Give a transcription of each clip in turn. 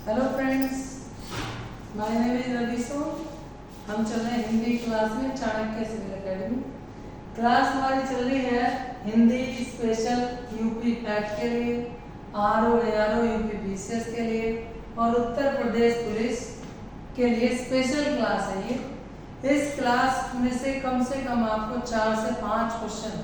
Hello friends, my name is Raviso. हम चल रहे हैं हिंदी क्लास में चाणक्य सिविल एकेडमी। क्लास हमारी चल रही है हिंदी स्पेशल यूपी पैट के लिए, आरओ एआरओ यूपी बीसीएस के लिए और उत्तर प्रदेश पुलिस के लिए स्पेशल क्लास है ये। इस क्लास में से कम आपको 4 से 5 क्वेश्चन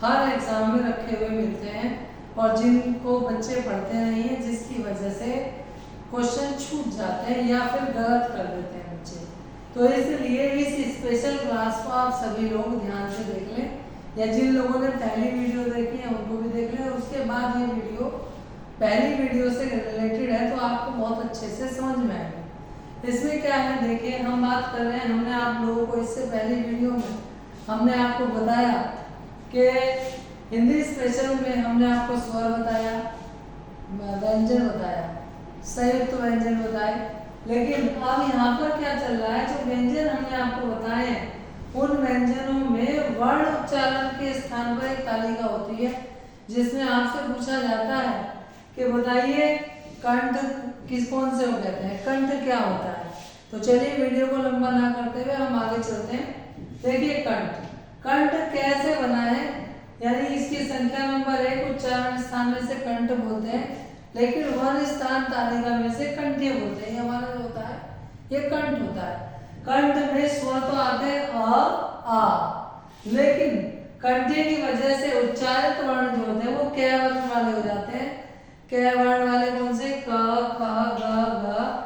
हर एग्जाम में रखे हुए मिलते हैं और जिनको बच्चे पढ़ते नहीं हैं, जिसकी वजह से क्वेश्चन छूट जाते हैं या फिर गलत कर देते हैं बच्चे। तो इसलिए इस स्पेशल क्लास को आप सभी लोग ध्यान से देख लें, या जिन लोगों ने पहली वीडियो देखी है उनको भी देख लें, और उसके बाद ये वीडियो पहली वीडियो से रिलेटेड है तो आपको बहुत अच्छे से समझ में आएगा। इसमें क्या है, देखिए हम बात कर रहे हैं, हमने आप लोगों को इससे पहली वीडियो में हमने आपको बताया कि हिंदी स्पेशल में हमने आपको स्वर बताया, व्यंजन बताया, संयुक्त व्यंजन बताए। लेकिन अब यहाँ पर क्या चल रहा है, जो व्यंजन हमने आपको बताए हैं उन व्यंजनों में वर्ण उच्चारण के स्थान पर एक तालिका होती है जिसमें आपसे पूछा जाता है कि बताइए कंठ कौन से हो कहते हैं, कंठ क्या होता है। तो चलिए वीडियो को लंबा ना करते हुए हम आगे चलते हैं। देखिए कंठ कैसे बना है, यानी इसकी संख्या नंबर 1 उच्चारण स्थान में से कंठ बोलते हैं, लेकिन वर्ण स्थान तालिका में से कंठ्य बोलते हैं। ये हमारा जो होता है ये कंठ होता है। कंठ में स्वर तो आते हैं अ आ, लेकिन कंठ्य की वजह से उच्चारित वर्ण जो होते हैं वो क वर्ण वाले हो जाते हैं। क वर्ण वाले कौन से, क ख ग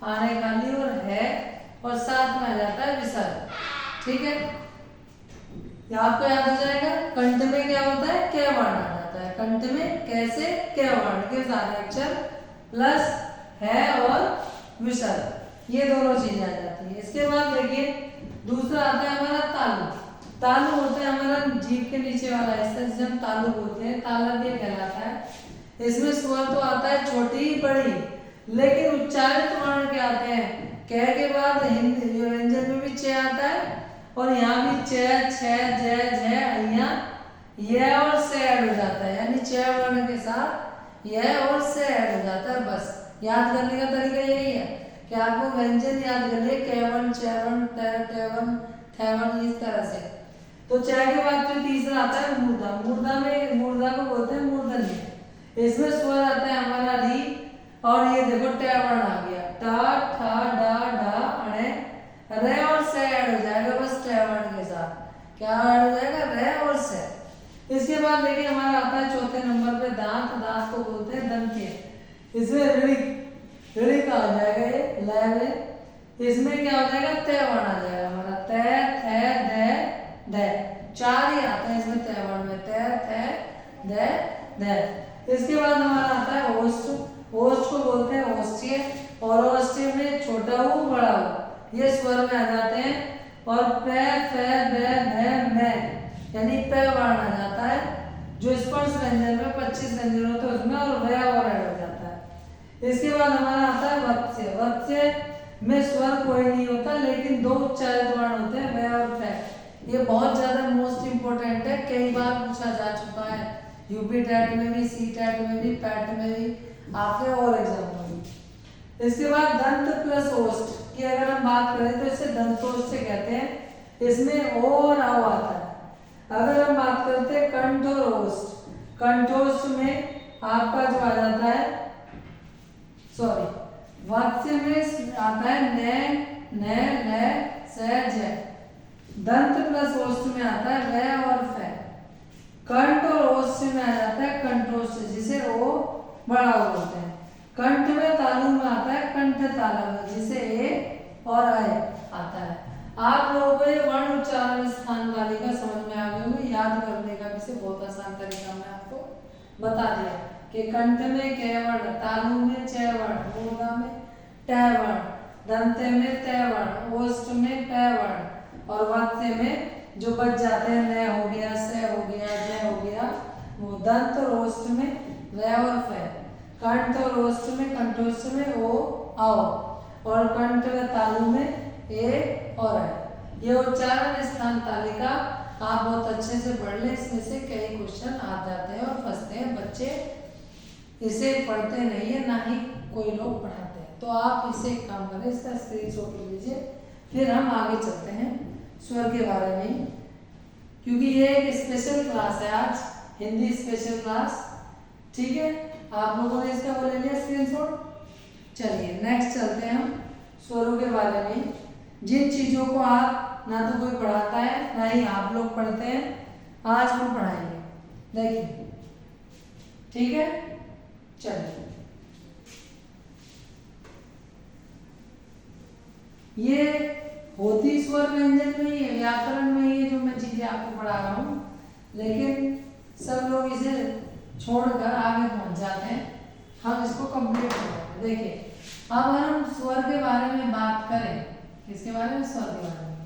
आने काली और है, और साथ में आ जाता है विसर्ग। ठीक है, ये आपको याद हो जाएगा। कंठ में क्या होता है, क वर्ण आ जाता है। कंठ में कैसे, क वर्ण के सारे अक्षर प्लस है और विसर्ग, ये दोनों चीजें आ जाती है। इसके बाद देखिए दूसरा आता है हमारा तालु। तालु होता है हमारा जीभ के नीचे वाला हिस्सा जिसे हम तालु बोलते हैं, तालव्य ये कहलाता है। इसमें स्वर तो आता है छोटी बड़ी, लेकिन उच्चारित वर्ण क्या आते हैं, क के बाद हिंदी व्यंजन में भी च आता है, और यहाँ भी च छ ज झ अइया यह और से ऐड हो जाता है, यानी च वर्ण के साथ यह और से ऐड हो जाता है। बस याद करने का तरीका यही है कि आपको व्यंजन याद करने, केवन चैवन टेवन थैवन, इस तरह से। तो च के बाद फिर तीसरा आता है मूर्धा। मूर्धा को बोलते हैं मूर्धन्य। इसमें स्वर आता है हमारा री, और ये देखो ट वर्ण आ गया, टा ठा डा ढा अणे, रे और से ऐड हो जाएगा बस ट वर्ण के साथ। क्या ऐड हो जाएगा, रे और से। इसके बाद देखिए हमारा आता है चौथे नंबर पे दांत। दांत को बोलते हैं दंत्य। इसमें ऋणिक आ जाएगा ये लय में। इसमें क्या हो जाएगा, त वर्ण आ जाएगा हमारा, त थ द ध, 4 ही आता है इसमें त वर्ण में, त थ द ध। इसके बाद हमारा आता है ओष्ठ। ओष्ठ को बोलते हैं ओष्ठ्य, और ओष्ठ्य में छोटा ऊ बड़ा ऊ ये स्वर में आ जाते हैं, और प फ ब भ म यानी प वर्ण आ जाता है। जो स्पर्श व्यंजन में 25 व्यंजन होते हैं उसमें, और व और ऐड हो जाता है। इसके बाद हमारा आता है वत्स्य। वत्स्य में स्वर कोई नहीं होता, लेकिन 2 उच्चारित वर्ण होते हैं, व और फ। ये बहुत ज्यादा मोस्ट इंपोर्टेंट है, कई बार पूछा जा चुका है यूपी टैट में भी, सी टैट में भी, पैट में भी, आपके और एग्जाम में भी। इसके बाद दंत प्लस ओष्ठ की अगर हम बात करें तो इसे दंतोष्ठ से कहते हैं। इसमें ओ और औ आता है। अगर हम बात करते हैं कंठ और ओष्ठ, कंठोष्ठ में आपका जो आ जाता है, सॉरी वात्स्य में आता है न ल स ज। दंत प्लस ओष्ठ में आता है व और फ। कंठ और ओष्ठ में आ जाता है कंठोष्ठ, जिसे ओ बड़ा ओ बोलते हैं। कंठ में तालु में आता है कंठ तालव्य, जिसे ए और अय आता है। आप लोगों को ये वर्ण उच्चारण स्थान तालिका समझ में आ गई होगी। याद करने का भी से बहुत आसान तरीका मैं आपको बता दिया कि कंठ में क वर्ण, तालु में च वर्ण, मूर्धा में ट वर्ण, दंते में त वर्ण, ओष्ठ में प वर्ण, और वात्स्य में जो बच जाते हैं न हो गया, से हो गया, ज हो गया, वो दंत और ओष्ठ में व और फ। कंठ और ओष्ठ में, कंठोष्ठ में ओ आओ, और कंठ व तालु में ए और है। ये उच्चारण स्थान तालिका आप बहुत अच्छे से पढ़ लें, इसमें से कई क्वेश्चन आ जाते हैं और फंसते हैं। बच्चे इसे पढ़ते नहीं है, ना ही कोई लोग पढ़ाते हैं। तो आप इससे एक काम करें, इसका स्क्रीनशॉट ले लीजिए, फिर हम आगे चलते हैं स्वर के बारे में, क्योंकि ये एक स्पेशल क्लास है आज, हिंदी स्पेशल क्लास। ठीक है, आप लोगों ने इसका वो ले लिया स्क्रीनशॉट। चलिए नेक्स्ट चलते हैं हम स्वरों के बारे में, जिन चीज़ों को आप ना तो कोई पढ़ाता है ना ही आप लोग पढ़ते हैं, आज हम पढ़ाएंगे। देखिए, ठीक है, चलिए। ये होती स्वर व्यंजन में ही है, व्याकरण में ही जो मैं चीजें आपको पढ़ा रहा हूँ, लेकिन सब लोग इसे छोड़कर आगे पहुंच जाते हैं। हम इसको कंप्लीट करेंगे। देखिए, अब हम स्वर के बारे में बात करें, किसके बारे में? स्वर के बारे में।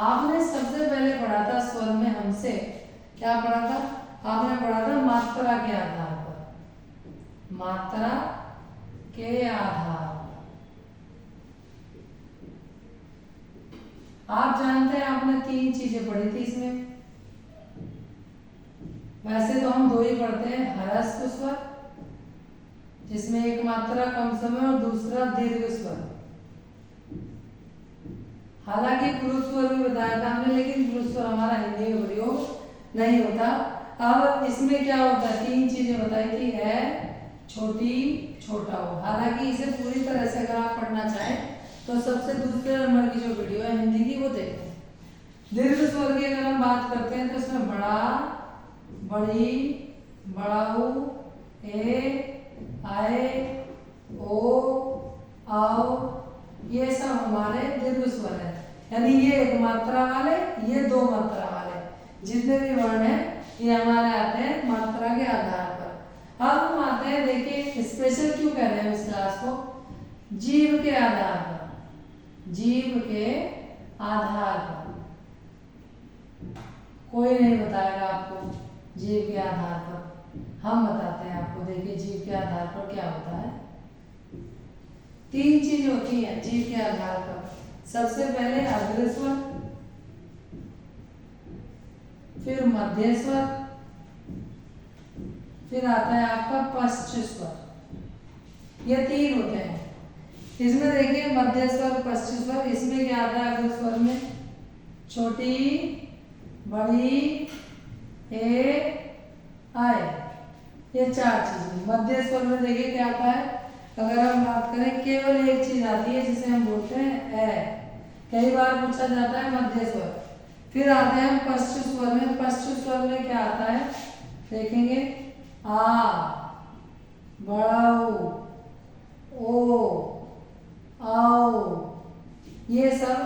आपने सबसे पहले पढ़ा था स्वर में हमसे, क्या पढ़ा था? आपने पढ़ा था मात्रा के आधार पर, मात्रा के आधार पर। आप जानते हैं आपने 3 चीजें पढ़ी थी इसमें। वैसे तो हम 2 ही पढ़ते हैं, ह्रस्व स्वर जिसमें एक मात्रा कम समय और दूसरा दीर्घ स्वर। हालांकि पुरुष स्वर भी बताया था हमने, लेकिन पुरुष स्वर हमारा हिंदी में प्रयोग नहीं होता। अब इसमें क्या होता है, 3 चीजें बताई थी, है, छोटी, छोटा हो। हालांकि इसे पूरी तरह से अगर आप पढ़ना चाहें तो सबसे दूसरे नंबर की जो वीडियो है हिंदी की वो देखें। दीर्घ स्वर की अगर हम बात करते हैं तो इसमें बड़ा, बड़ी, बड़ाऊ, ए, आए, ओ, आओ, ये सब हमारे दीर्घ स्वर है। यानी ये एक मात्रा वाले, ये 2 मात्रा वाले, जितने भी वर्ण हैं ये हमारे आते हैं मात्रा के आधार पर। अब हम आते हैं, देखिए स्पेशल क्यों कह रहे हैं इस क्लास को, जीव के आधार पर, जीव के आधार पर। कोई नहीं बताएगा आपको जीव के आधार पर, हम बताते हैं आपको। देखिए, जीव के आधार पर क्या होता है। 3 चीज होती हैं जीव के आधार पर। सबसे पहले अग्र स्वर, फिर मध्य स्वर, फिर आता है आपका पश्च स्वर। ये 3 होते हैं। इसमें देखिए मध्य स्वर, पश्च स्वर, इसमें क्या आता है? अग्र स्वर में छोटी, बड़ी, ए, आए, ये 4 चीजें। मध्य स्वर में देखिए क्या आता है, अगर हम बात करें केवल एक चीज आती है जिसे हम बोलते हैं ए। कई बार पूछा जाता है मध्य स्वर। फिर आते हैं पश्च स्वर में। पश्च स्वर में क्या आता है देखेंगे, आ, बड़ाऊ, ओ, आओ, ये सब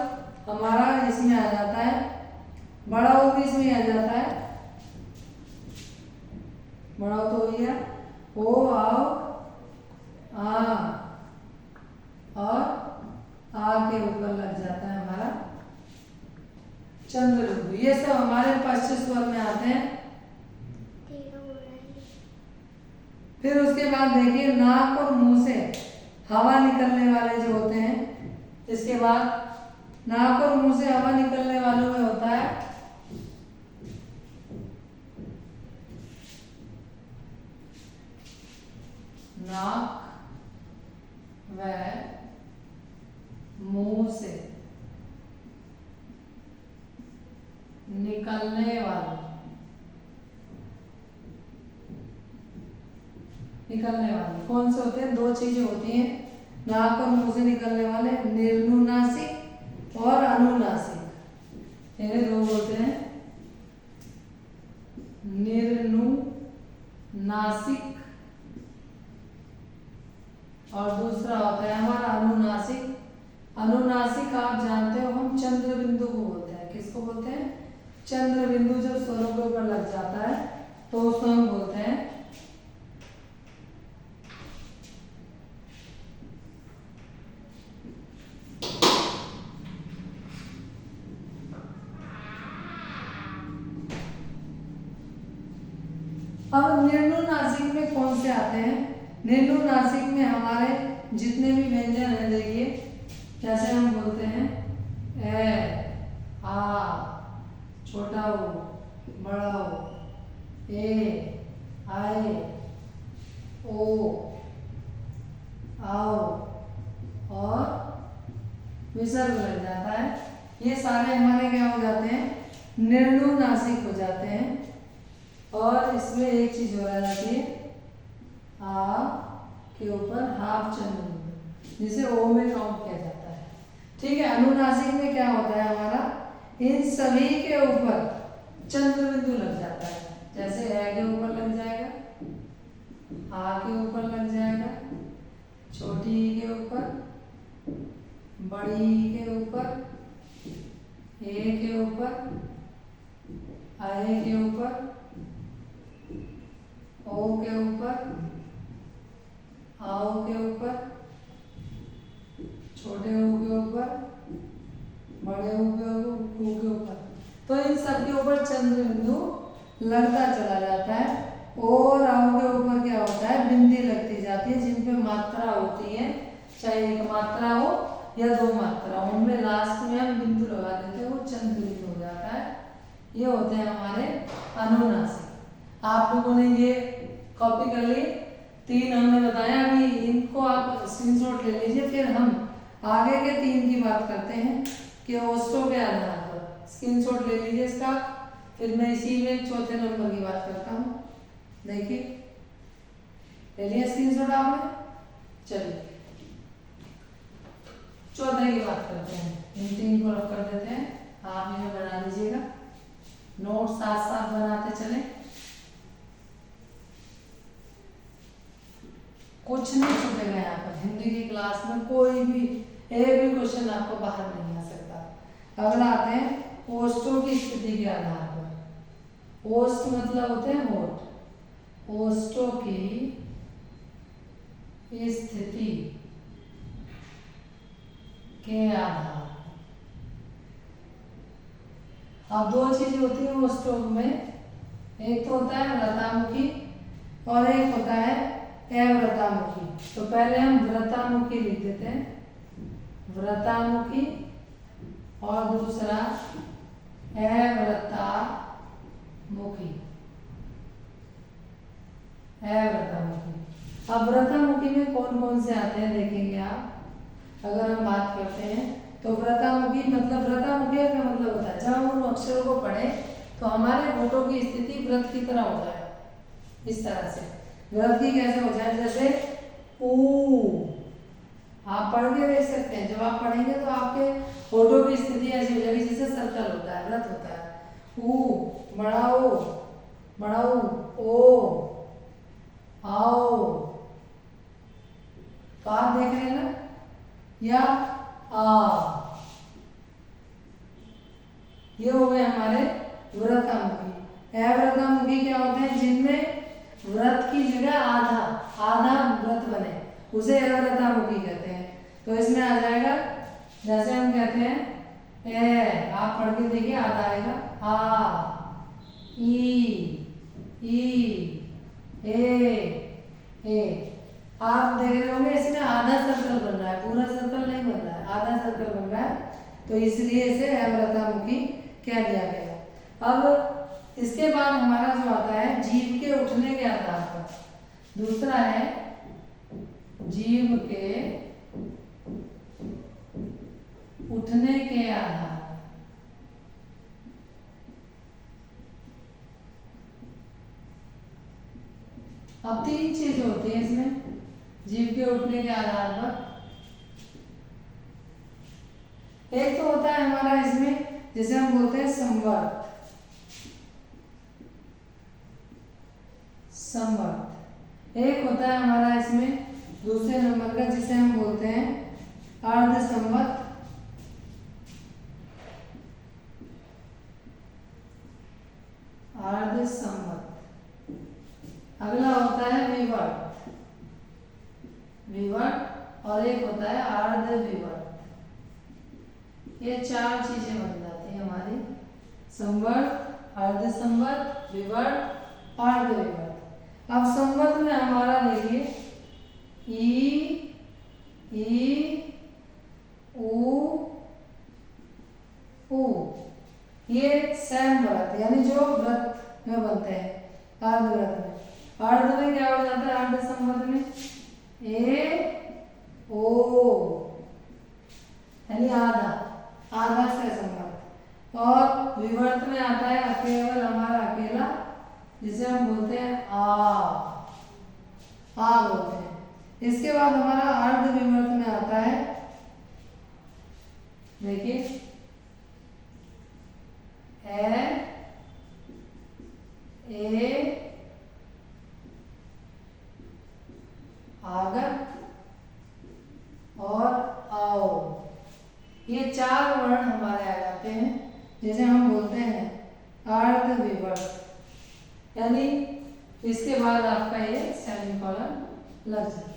हमारा इसमें आ जाता है। बड़ाऊ भी इसमें आ जाता है, बड़ाऊ तो हो गया, ओ, आओ, आ, और आ के ऊपर लग जाता है हमारा चंद्र बिंदु। ये सब हमारे पश्च स्वर में आते हैं। फिर उसके बाद देखिए नाक और मुंह से हवा निकलने वाले जो होते हैं, इसके बाद नाक और मुंह से हवा निकलने वालों में होता है नाक व मुंह से निकलने वाले कौन से होते हैं? 2 चीजें होती हैं नाक और मुंह से निकलने वाले, निर्नुनासिक और अनुनासिक। ये 2 होते हैं, निर्नुनासिक और दूसरा होता है हमारा अनुनासिक। अनुनासिक आप जानते हो हम चंद्र बिंदु को बोलते हैं। किसको बोलते हैं? चंद्र बिंदु। जब स्वरों के ऊपर लग जाता है तो उसको हम बोलते हैं अब निर्नुनासिक में कौन से आते हैं? निर्नुनासिक में हमारे जितने भी व्यंजन हैं देखिए, जैसे हम बोलते हैं ए, आ, छोटा ओ, बड़ा ओ, ए, आए, ओ, आओ, और विसर्ग लग जाता है। ये सारे हमारे क्या हो जाते हैं, निर्णुनासिक हो जाते हैं। और इसमें एक चीज हो जाती है, आ के ऊपर हाफ चंद्र बिंदु, जिसे ओ में काउंट किया जाता है। ठीक है, अनुनासिक में क्या होता है हमारा, इन सभी के ऊपर चंद्र बिंदु लग जाता है। जैसे ए के ऊपर लग जाएगा, आ के ऊपर लग जाएगा, छोटी ई के ऊपर, बड़ी ई के ऊपर, ए के ऊपर, आए के ऊपर, ओ के ऊपर, आओ के ऊपर, छोटे ओ के ऊपर, बड़े ओ के ऊपर। तो इन सब के ऊपर चंद्र बिंदु लगता चला जाता है। और आओ के ऊपर क्या होता है, बिंदी लगती जाती है, जिन पे मात्रा होती है, चाहे एक मात्रा हो या दो मात्रा हो, उनमें लास्ट में हम बिंदु लगा देते हैं, वो चंद्र बिंदु हो जाता है। ये होते हैं हमारे अनुनासिक। आप लोगों ने ये कॉपी कर ली, तीन हमने बताया, अभी इनको आप स्क्रीनशॉट ले लीजिए, फिर हम आगे के तीन की बात करते हैं कि ओस्टो के आधार पर। स्क्रीनशॉट ले लीजिए इसका, फिर मैं इसी में चौथे नंबर की बात करता हूँ। देखिए, ले लिया स्क्रीनशॉट आपने, चलिए चौथे की बात करते हैं। इन तीन को रख कर देते हैं, आप इन्हें बना लीजिएगा, नोट साथ साथ बनाते चले, कुछ नहीं छूटेगा यहाँ पर। हिंदी की क्लास में कोई भी एक भी क्वेश्चन आपको बाहर नहीं आ सकता। अगला आते हैं ओस्टो की स्थिति के आधार पर। ओस्ट मतलब होते हैं होठ। ओस्टो की स्थिति के आधार पर अब दो चीज होती है ओस्टो में, एक तो होता है व्रतामुखी और एक होता है अव्रतामुखी। तो पहले हम व्रतामुखी लिख देते हैं, व्रतामुखी, और दूसरा अव्रतामुखी। अव्रतामुखी। अब व्रतामुखी में कौन कौन से आते हैं देखेंगे आप। अगर हम बात करते हैं तो व्रतामुखी मतलब, व्रतामुखी का मतलब होता है जब हम उन अक्षरों को पढ़े तो हमारे होठों की स्थिति व्रत की तरह हो जाए, इस तरह से। व्रत की कैसे हो जाए, जैसे ऊ, आप पढ़ के देख सकते हैं, जब आप पढ़ेंगे तो आपके होठों की स्थिति ऐसी हो जाएगी जैसे सर्कल होता है, व्रत होता है। ऊ, बड़ा ओ, बड़ा ओ, आओ, तो आप देख रहे हैं ना, या आ, ये हो गए हमारे व्रतामुखी। अव्रतामुखी क्या होते हैं, जिनमें व्रत की जगह आधा आधा व्रत बने, उसे अव्रतामुखी कहते हैं। तो इसमें आ जाएगा, जैसे हम कहते हैं ए, आप पढ़ के देखिए, आधा आएगा, आ, ई, ए। आप देख रहे होंगे इसमें आधा सर्कल बन रहा है, पूरा सर्कल नहीं बन रहा है, आधा सर्कल बन रहा है, तो इसलिए इसे अव्रतामुखी कह दिया गया। अब इसके बाद हमारा जो आता है जीव के उठने के आधार पर, दूसरा है जीव के उठने के आधार पर। अब तीन चीज होती है इसमें जीव के उठने के आधार पर। एक तो होता है हमारा इसमें जिसे हम बोलते हैं संवर्त। संवर्त एक होता है हमारा इसमें दूसरे नंबर का, जिसे हम बोलते हैं अर्धसंवर्त। अर्धसंवर्त। अगला होता है विवर्त। विवर्त और एक होता है अर्धविवर्त। ये चार चीजें बन जाती है हमारी, संवर्त, अर्धसंवर्त, विवर्त, अर्धविवर्त। अब संवर्त में हमारा देखिए ई, उ, ये सैम व्रत, यानी जो व्रत में बनते हैं, अर्धव्रत में। अर्ध में क्या हो जाता है, अर्धसंवर्त में ए, ओ, आधा, आधा से असमर्थ। और विवर्त में आता है केवल हमारा अकेला, जिसे हम बोलते हैं आ बोलते हैं। इसके बाद हमारा अर्ध विवर्त में आता है, देखिए ए आगत और आओ, ये चार वर्ण हमारे आ जाते हैं, जिसे हम बोलते हैं अर्ध विवर्त। यानी इसके बाद आपका ये सेमीकोलन लग जाए।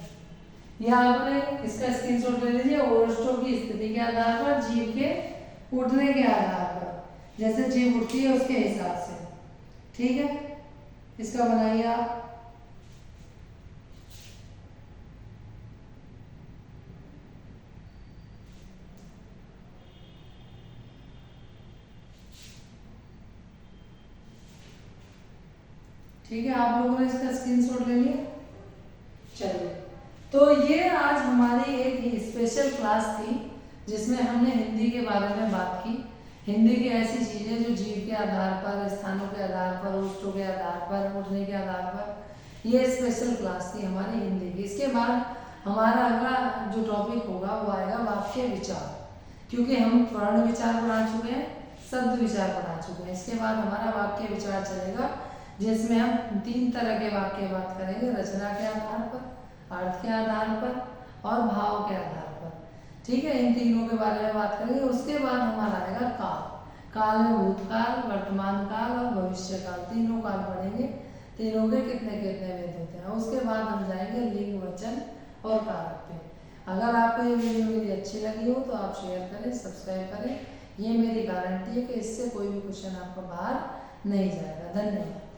यहाँ आपने इसका स्क्रीनशॉट ले लीजिए। ओरस्टो की स्थिति के आधार पर, जीव के उठने के आधार पर, जैसे जीव उठती है उसके हिसाब से, ठीक है। इसका बनाइए आप। ठीक है, आप लोगों ने इसका स्क्रीनशॉट ले लिया। चलिए, तो ये आज हमारी एक स्पेशल क्लास थी, जिसमें हमने हिंदी के बारे में बात की। हिंदी की ऐसी चीज़ें जो जीव के आधार पर, स्थानों के आधार पर, वस्तु के आधार पर, उठने के आधार पर, ये स्पेशल क्लास थी हमारी हिंदी की। इसके बाद हमारा अगला जो टॉपिक होगा वो आएगा वाक्य विचार, क्योंकि हम वर्ण विचार पढ़ा चुके हैं, शब्द विचार पढ़ा चुके हैं। इसके बाद हमारा वाक्य विचार चलेगा, जिसमें हम 3 तरह के वाक्य बात करेंगे, रचना के आधार पर, अर्थ के आधार पर और भाव के आधार पर। ठीक है, इन तीनों के बारे में बात करेंगे। उसके बाद हमारा आएगा काल। काल में भूतकाल, वर्तमान काल और भविष्य काल, तीनों काल पढ़ेंगे। तीनों के कितने कितने वेद होते हैं। उसके बाद हम जाएंगे लिंग, वचन और कारक पे। अगर आपको ये वीडियो मेरी अच्छी लगी हो तो आप शेयर करें, सब्सक्राइब करें। ये मेरी गारंटी है कि इससे कोई भी क्वेश्चन आपका बाहर नहीं जाएगा। धन्यवाद।